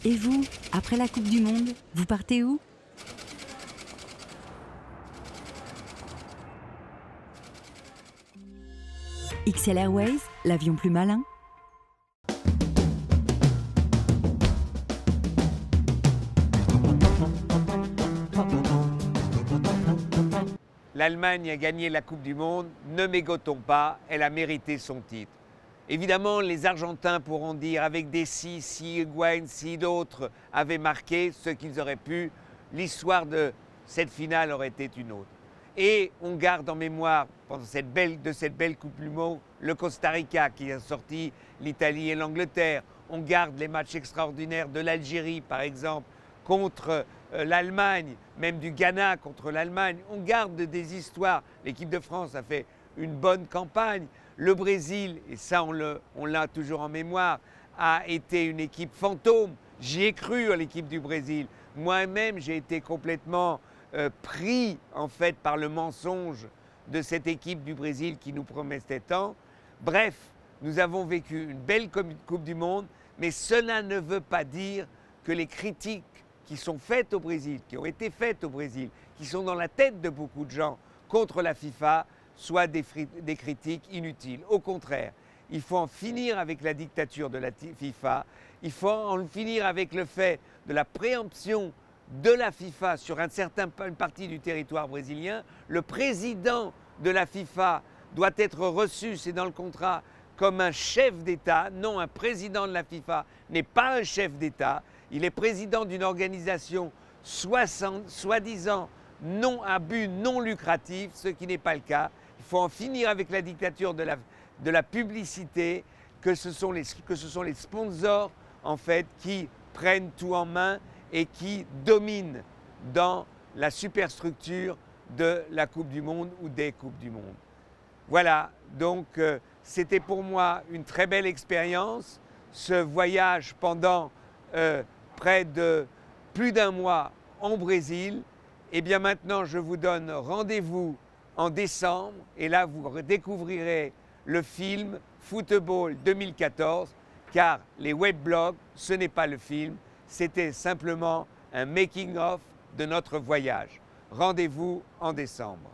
Et vous, après la Coupe du Monde, vous partez où? XL Airways, l'avion plus malin. L'Allemagne a gagné la Coupe du Monde, ne mégotons pas, elle a mérité son titre. Évidemment, les Argentins pourront dire avec des si Higuaín, si d'autres avaient marqué ce qu'ils auraient pu, l'histoire de cette finale aurait été une autre. Et on garde en mémoire, pendant cette belle Coupe du Monde, le Costa Rica qui a sorti l'Italie et l'Angleterre. On garde les matchs extraordinaires de l'Algérie, par exemple, contre l'Allemagne, même du Ghana contre l'Allemagne. On garde des histoires. L'équipe de France a fait une bonne campagne. Le Brésil, et ça on l'a toujours en mémoire, a été une équipe fantôme. J'y ai cru à l'équipe du Brésil. Moi-même, j'ai été complètement pris en fait par le mensonge de cette équipe du Brésil qui nous promettait tant. Bref, nous avons vécu une belle Coupe du Monde, mais cela ne veut pas dire que les critiques qui sont faites au Brésil, qui ont été faites au Brésil, qui sont dans la tête de beaucoup de gens contre la FIFA, soient des critiques inutiles. Au contraire, il faut en finir avec la dictature de la FIFA, il faut en finir avec le fait de la préemption de la FIFA sur une partie du territoire brésilien. Le président de la FIFA doit être reçu, c'est dans le contrat, comme un chef d'État. Non, un président de la FIFA n'est pas un chef d'État. Il est président d'une organisation soi-disant non à but non lucratif, ce qui n'est pas le cas. Il faut en finir avec la dictature de la publicité, que ce sont les sponsors en fait qui prennent tout en main et qui dominent dans la superstructure de la Coupe du Monde ou des Coupes du Monde. Voilà, donc c'était pour moi une très belle expérience, ce voyage pendant près de plus d'un mois en Brésil. Et bien maintenant, je vous donne rendez-vous en décembre et là, vous découvrirez le film Football 2014, car les webblogs, ce n'est pas le film, c'était simplement un making-of de notre voyage. Rendez-vous en décembre.